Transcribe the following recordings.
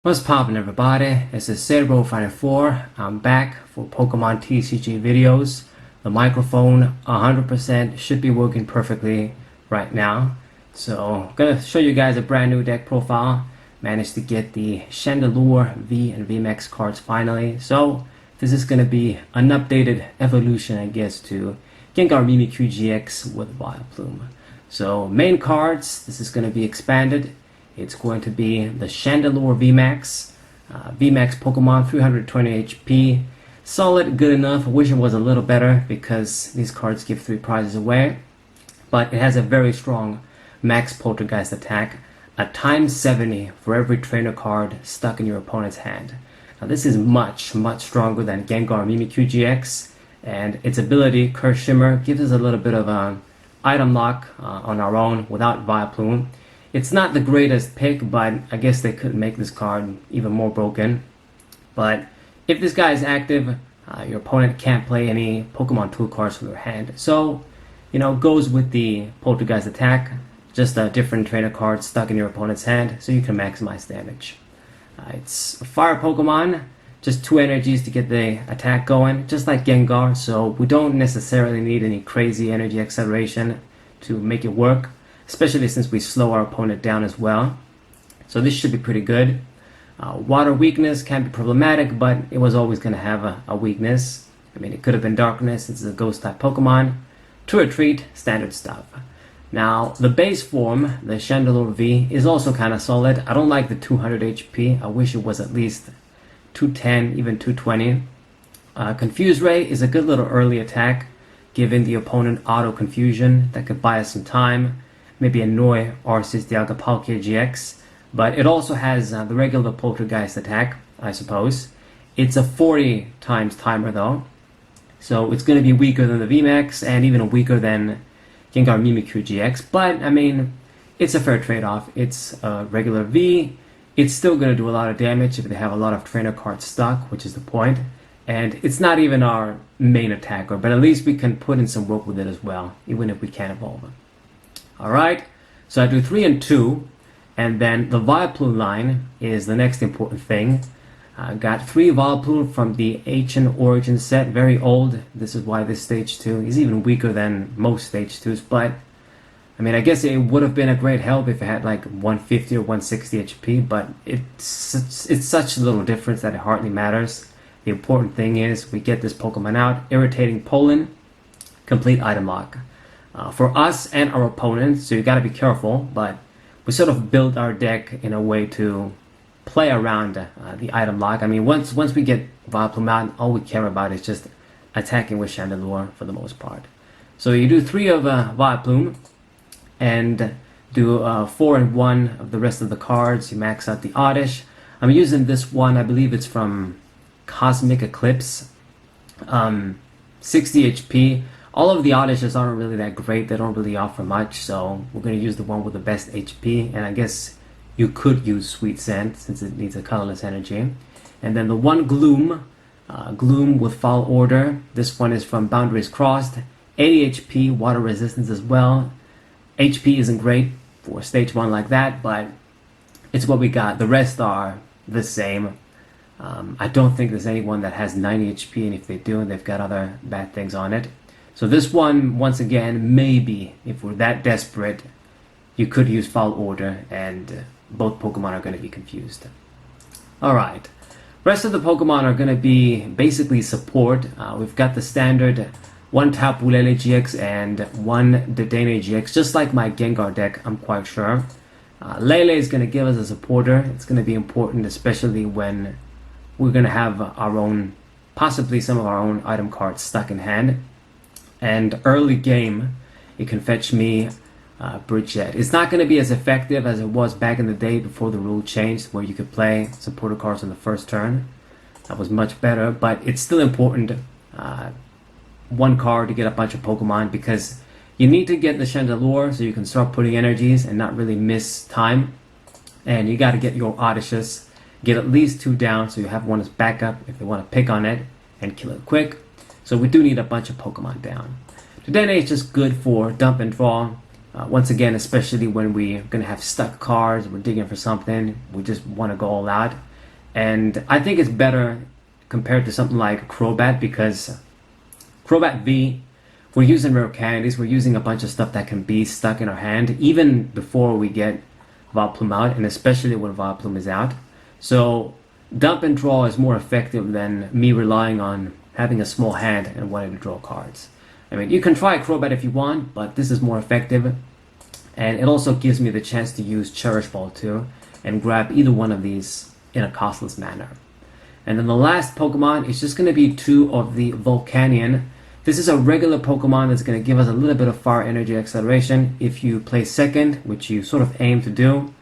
What's poppin', everybody? This is Cerebro54. I'm back for Pokemon TCG videos. The microphone 100% should be working perfectly right now. So I'm gonna show you guys a brand new deck profile. Managed to get the Chandelure V and VMAX cards finally. So this is gonna be an updated evolution, I guess, to Gengar Mimikyu GX with Vileplume. So main cards, this is gonna be expanded. It's going to be the Chandelure VMAX, VMAX Pokemon, 320 HP. Solid, good enough. I wish it was a little better because these cards give 3 prizes away. But it has a very strong max poltergeist attack, a times 70 for every trainer card stuck in your opponent's hand. Now this is much stronger than Gengar Mimikyu GX, and its ability, Curse Shimmer, gives us a little bit of an item lock on our own without Vileplume. It's not the greatest pick, but I guess they could make this card even more broken. But if this guy is active, your opponent can't play any Pokemon tool cards from their hand. So, goes with the Poltergeist attack, just a different trainer card stuck in your opponent's hand, so you can maximize damage. It's a fire Pokemon, just 2 energies to get the attack going, just like Gengar, so we don't necessarily need any crazy energy acceleration to make it work, especially since we slow our opponent down as well. So this should be pretty good. Water weakness can be problematic, but it was always going to have a weakness. I mean, it could have been darkness, it's a ghost type Pokemon. To retreat, standard stuff. Now, the base form, the Chandelure V, is also kind of solid. I don't like the 200 HP. I wish it was at least 210, even 220. Confuse Ray is a good little early attack, giving the opponent auto confusion that could buy us some time. Maybe annoy Arceus Dialga-Palkia GX, but it also has the regular Poltergeist attack, I suppose. It's a 40 times timer though, so it's going to be weaker than the VMAX and even weaker than Gengar Mimikyu GX, but I mean, it's a fair trade-off. It's a regular V, it's still going to do a lot of damage if they have a lot of trainer cards stuck, which is the point, and it's not even our main attacker, but at least we can put in some work with it as well, even if we can't evolve it. Alright, so I do 3 and 2, and then the Vileplume line is the next important thing. I got 3 Vileplume from the Ancient Origin set, very old. This is why this stage 2 is even weaker than most stage 2s, but I mean, I guess it would have been a great help if it had like 150 or 160 HP, but it's such a little difference that it hardly matters. The important thing is we get this Pokemon out, Irritating Pollen, complete item lock. For us and our opponents, so you gotta be careful, but we sort of built our deck in a way to play around the item lock. I mean, once we get Vileplume out, all we care about is just attacking with Chandelure for the most part. So you do 3 of Vileplume, and do 4 and 1 of the rest of the cards. You max out the Oddish. I'm using this one, I believe it's from Cosmic Eclipse, 60 HP. All of the Oddishes aren't really that great, they don't really offer much, so we're going to use the one with the best HP, and I guess you could use Sweet Scent since it needs a colorless energy. And then the one Gloom, Gloom with Foul Order. This one is from Boundaries Crossed, 80 HP, water resistance as well. HP isn't great for stage 1 like that, but it's what we got. The rest are the same. I don't think there's anyone that has 90 HP, and if they do, they've got other bad things on it. So this one, once again, maybe, if we're that desperate, you could use Foul Order, and both Pokemon are going to be confused. Alright, rest of the Pokemon are going to be basically support. We've got the standard 1 Tapu Lele GX and 1 Dedenne GX, just like my Gengar deck, I'm quite sure. Lele is going to give us a supporter. It's going to be important, especially when we're going to have our own, possibly some of our own item cards stuck in hand. And early game, it can fetch me Bridget. It's not going to be as effective as it was back in the day before the rule changed, where you could play supporter cards on the first turn. That was much better, but it's still important, 1 card to get a bunch of Pokemon, because you need to get the Chandelure so you can start putting energies and not really miss time. And you got to get your Oddishes, get at least 2 down so you have one as backup if they want to pick on it and kill it quick. So we do need a bunch of Pokemon down. Dedenne is just good for dump and draw. Once again, especially when we're going to have stuck cards, we're digging for something, we just want to go all out. And I think it's better compared to something like Crobat, because Crobat V, we're using rare candies, we're using a bunch of stuff that can be stuck in our hand even before we get Vileplume out, and especially when Vileplume is out. So dump and draw is more effective than me relying on having a small hand and wanting to draw cards. I mean, you can try Crobat if you want, but this is more effective. And it also gives me the chance to use Cherish Ball too, and grab either one of these in a costless manner. And then the last Pokemon is just going to be 2 of the Volcanion. This is a regular Pokemon that's going to give us a little bit of Fire Energy Acceleration if you play second, which you sort of aim to do.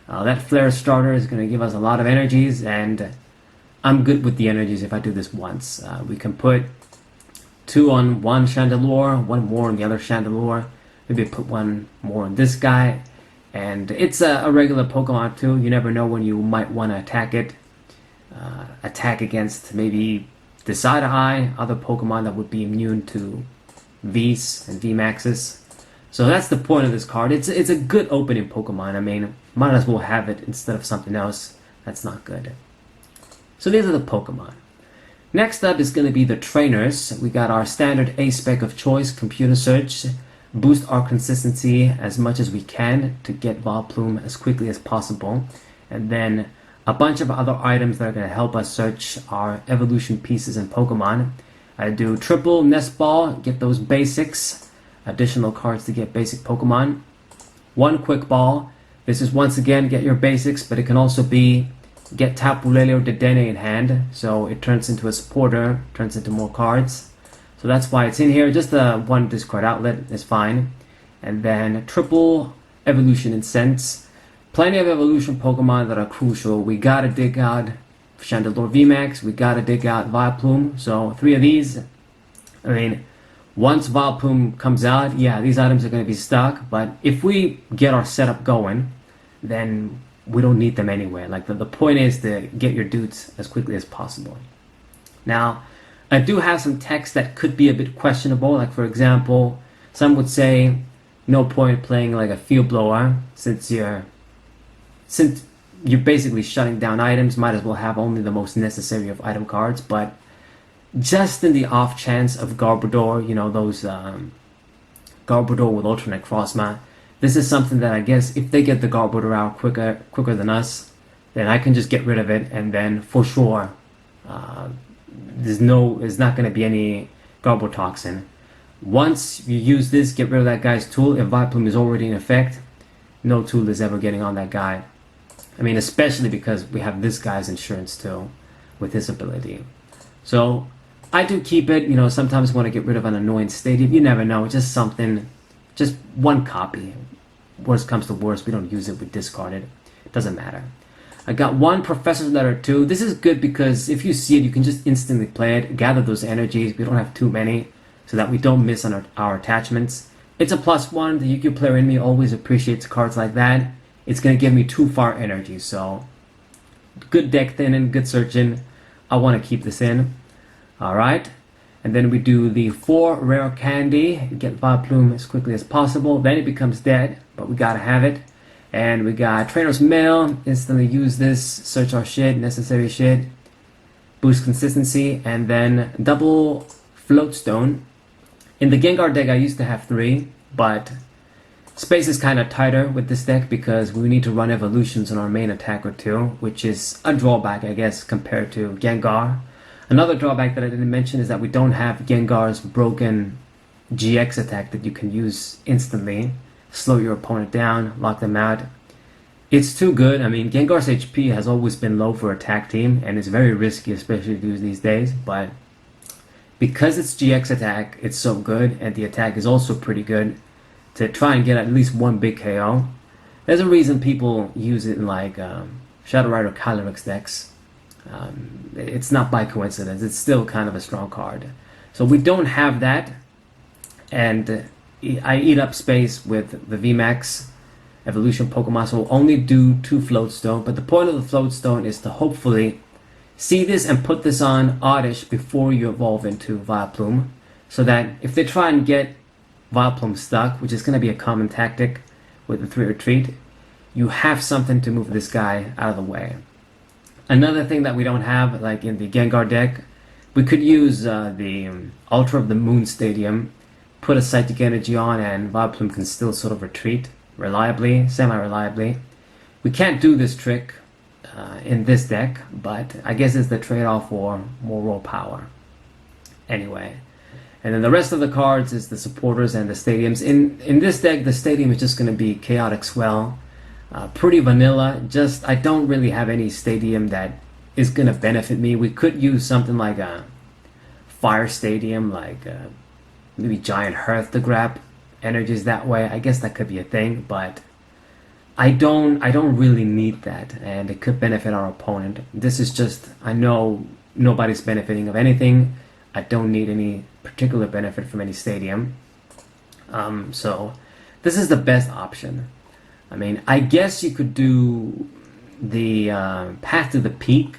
That Flare starter is going to give us a lot of energies, and I'm good with the energies if I do this once. We can put 2 on one Chandelure, 1 more on the other Chandelure, maybe put 1 more on this guy, and it's a regular Pokemon too. You never know when you might want to attack it. Attack against maybe Decide-Eye, other Pokemon that would be immune to Vs and VMAXs. So that's the point of this card. It's a good opening Pokemon. I mean, might as well have it instead of something else that's not good. So these are the Pokemon. Next up is going to be the trainers. We got our standard A-Spec of choice, Computer Search. Boost our consistency as much as we can to get Vileplume as quickly as possible. And then a bunch of other items that are going to help us search our evolution pieces in Pokemon. I do triple Nest Ball, get those basics, additional cards to get basic Pokemon. 1 Quick Ball, this is once again get your basics, but it can also be get Tapu Lele or Dedenne in hand, so it turns into a supporter, turns into more cards. So that's why it's in here. Just the 1 discard outlet is fine. And then triple evolution in Sense. Plenty of evolution Pokemon that are crucial. We gotta dig out Chandelure VMAX, we gotta dig out Vileplume. So 3 of these. I mean, once Vileplume comes out, yeah, these items are gonna be stuck, but if we get our setup going, then we don't need them anyway. Like the point is to get your dudes as quickly as possible. Now, I do have some text that could be a bit questionable. Like for example, some would say, no point playing like a Field Blower since you're basically shutting down items, might as well have only the most necessary of item cards. But just in the off chance of Garbodor, you know, those Garbodor with alternate Crossma, this is something that I guess if they get the Garbodor out quicker than us, then I can just get rid of it, and then for sure there's not going to be any Garbotoxin. Once you use this, get rid of that guy's tool. If Vileplume is already in effect, no tool is ever getting on that guy. I mean, especially because we have this guy's insurance too, with his ability. So I do keep it. You know, sometimes want to get rid of an annoying stadium. You never know. Just something, just 1 copy. Worst comes to worst, we don't use it. We discard it. It doesn't matter. I got 1 Professor's Letter too. This is good because if you see it, you can just instantly play it. Gather those energies. We don't have too many, so that we don't miss on our attachments. It's a +1. The UQ player in me always appreciates cards like that. It's going to give me 2 Fire Energy, so good deck thinning, good searching. I want to keep this in. Alright, and then we do the 4 Rare Candy, get Vileplume as quickly as possible. Then it becomes dead, but we gotta have it. And we got Trainer's Mail, instantly use this, search our shit, necessary shit, boost consistency, and then double Floatstone. In the Gengar deck I used to have 3, but space is kind of tighter with this deck because we need to run evolutions on our main attacker too, which is a drawback, I guess, compared to Gengar. Another drawback that I didn't mention is that we don't have Gengar's broken GX attack that you can use instantly. Slow your opponent down, lock them out. It's too good. I mean, Gengar's HP has always been low for attack team, and it's very risky, especially to use these days, but because it's GX attack, it's so good, and the attack is also pretty good to try and get at least 1 big KO. There's a reason people use it in like Shadow Rider Calyrex decks. It's not by coincidence. It's still kind of a strong card. So we don't have that, and I eat up space with the VMAX evolution Pokemon, so we'll only do 2 Floatstone. But the point of the Floatstone is to hopefully see this and put this on Oddish before you evolve into Vileplume, so that if they try and get Vileplume stuck, which is going to be a common tactic with the 3 retreat, you have something to move this guy out of the way. Another thing that we don't have, like in the Gengar deck, we could use the Ultra of the Moon Stadium, put a Psychic Energy on, and Vileplume can still sort of retreat reliably, semi-reliably. We can't do this trick in this deck, but I guess it's the trade-off for more raw power. Anyway, and then the rest of the cards is the supporters and the stadiums. In this deck, the stadium is just going to be Chaotic Swell. Pretty vanilla. Just, I don't really have any stadium that is going to benefit me. We could use something like a Fire Stadium, like maybe Giant Hearth to grab energies that way. I guess that could be a thing, but I don't really need that, and it could benefit our opponent. This is just, I know nobody's benefiting of anything. I don't need any particular benefit from any stadium. So this is the best option. I mean, I guess you could do the Path to the Peak.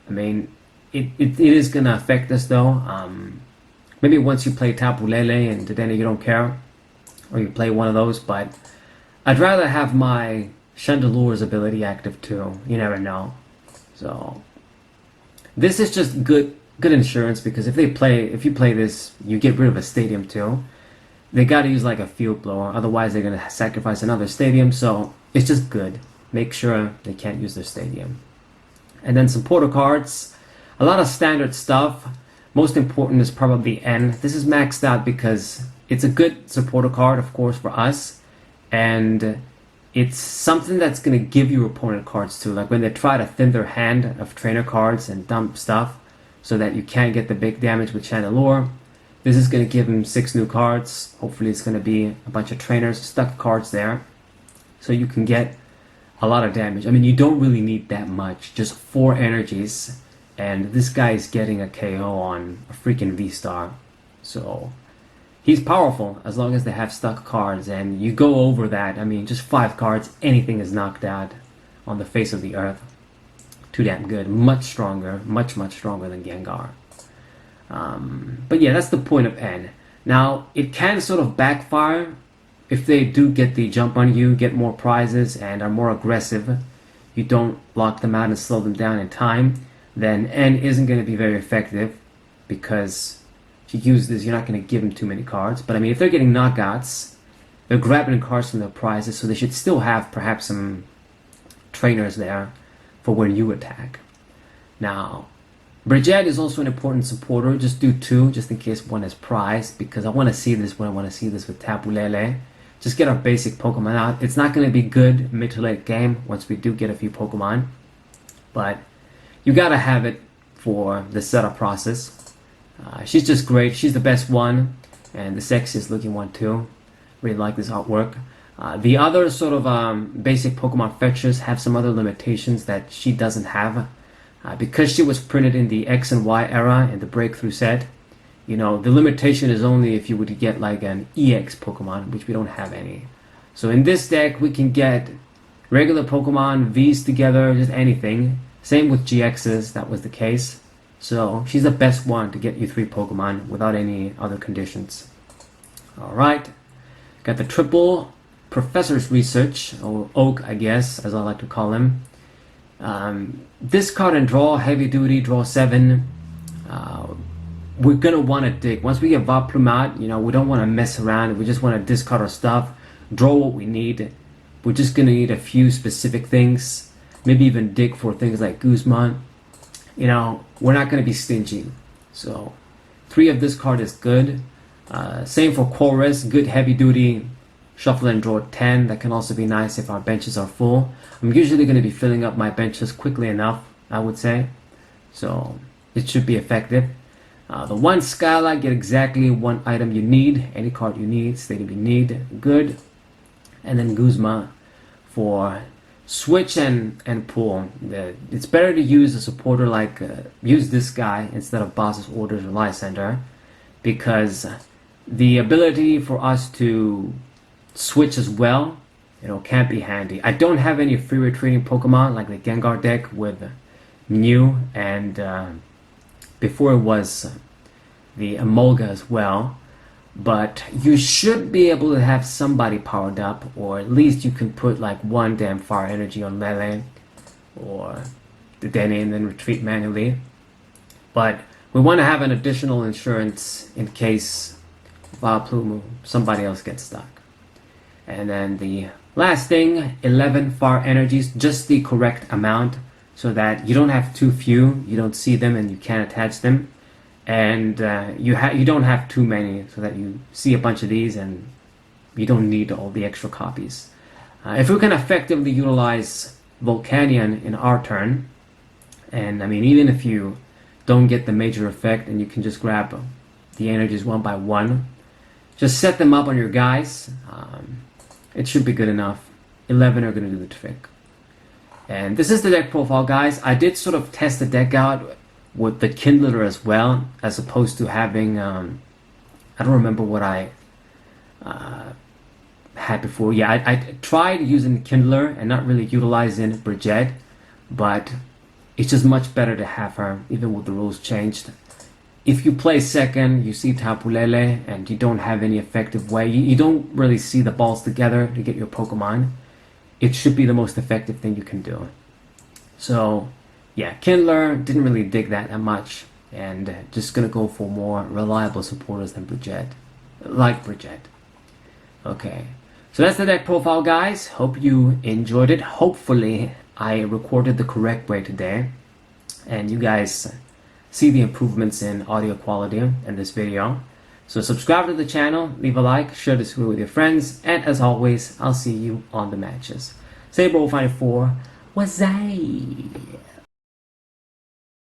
I mean, it is going to affect us though. Maybe once you play Tapu Lele and then you don't care, or you play one of those, but I'd rather have my Chandelure's ability active too. You never know. So this is just good insurance, because if you play this, you get rid of a stadium too. They gotta use like a field blower, otherwise they're gonna sacrifice another stadium, so it's just good. Make sure they can't use their stadium. And then supporter cards, a lot of standard stuff. Most important is probably N. This is maxed out because it's a good supporter card, of course, for us, and it's something that's gonna give you opponent cards too. Like when they try to thin their hand of trainer cards and dump stuff so that you can't get the big damage with Chandelure, this is going to give him 6 new cards. Hopefully it's going to be a bunch of trainers, stuck cards there, so you can get a lot of damage. I mean, you don't really need that much, just 4 energies, and this guy is getting a KO on a freaking V-Star. So he's powerful as long as they have stuck cards, and you go over that, I mean, just 5 cards, anything is knocked out on the face of the earth. Too damn good. Much stronger, much stronger than Gengar. But yeah, that's the point of N. Now, it can sort of backfire if they do get the jump on you, get more prizes, and are more aggressive. You don't lock them out and slow them down in time, then N isn't going to be very effective, because if you use this, you're not going to give them too many cards. But I mean, if they're getting knockouts, they're grabbing cards from their prizes, so they should still have perhaps some trainers there for when you attack. Now, Brigitte is also an important supporter. Just do 2, just in case one is prized, because I want to see this when I want to see this with Tapu Lele. Just get our basic Pokemon out. It's not going to be good mid to late game once we do get a few Pokemon, but you gotta have it for the setup process. She's just great. She's the best one, and the sexiest looking one too. Really like this artwork. The other sort of basic Pokemon fetchers have some other limitations that she doesn't have. Because she was printed in the X and Y era in the Breakthrough set, you know, the limitation is only if you were to get like an EX Pokemon, which we don't have any. So in this deck, we can get regular Pokemon, Vs together, just anything. Same with GXs, that was the case. So she's the best one to get you 3 Pokemon without any other conditions. Alright, got the triple Professor's Research, or Oak, I guess, as I like to call him. Discard and draw, heavy duty, draw 7. We're gonna want to dig. Once we get Vileplume out, you know, we don't want to mess around. We just want to discard our stuff, draw what we need. We're just gonna need a few specific things, maybe even dig for things like Guzman. You know, we're not gonna be stingy. So 3 of this card is good. Same for Chorus, good heavy duty. Shuffle and draw 10. That can also be nice if our benches are full. I'm usually going to be filling up my benches quickly enough, I would say. So it should be effective. The 1 Skylight, get exactly 1 item you need. Any card you need, stadium you need. Good. And then Guzma for switch and pull. It's better to use a supporter like, use this guy instead of Boss's Orders or Lysander, because the ability for us to switch as well, you know, can't be handy. I don't have any free retreating Pokemon like the Gengar deck with Mew, and before it was the Emolga as well, but you should be able to have somebody powered up, or at least you can put like 1 damn fire energy on Lele, or the Dene and then retreat manually. But we want to have an additional insurance in case Vileplume, somebody else gets stuck. And then the last thing, 11 far energies, just the correct amount so that you don't have too few, you don't see them and you can't attach them. And you don't have too many so that you see a bunch of these and you don't need all the extra copies. If we can effectively utilize Volcanion in our turn, and I mean even if you don't get the major effect and you can just grab the energies one by one, just set them up on your guys, it should be good enough. 11 are going to do the trick. And this is the deck profile, guys. I did sort of test the deck out with the Kindler as well, as opposed to having I don't remember what I had before. Yeah, I tried using Kindler and not really utilizing Brigitte, but it's just much better to have her, even with the rules changed. If you play second, you see Tapu Lele, and you don't have any effective way, you don't really see the balls together to get your Pokemon, it should be the most effective thing you can do. So yeah, Kindler, didn't really dig that much, and just gonna go for more reliable supporters than Brigitte, like Brigitte. Okay, so that's the deck profile, guys. Hope you enjoyed it. Hopefully I recorded the correct way today, and you guys see the improvements in audio quality in this video. So subscribe to the channel, leave a like, share this video with your friends, and as always, I'll see you on the matches. Saber 54 was I.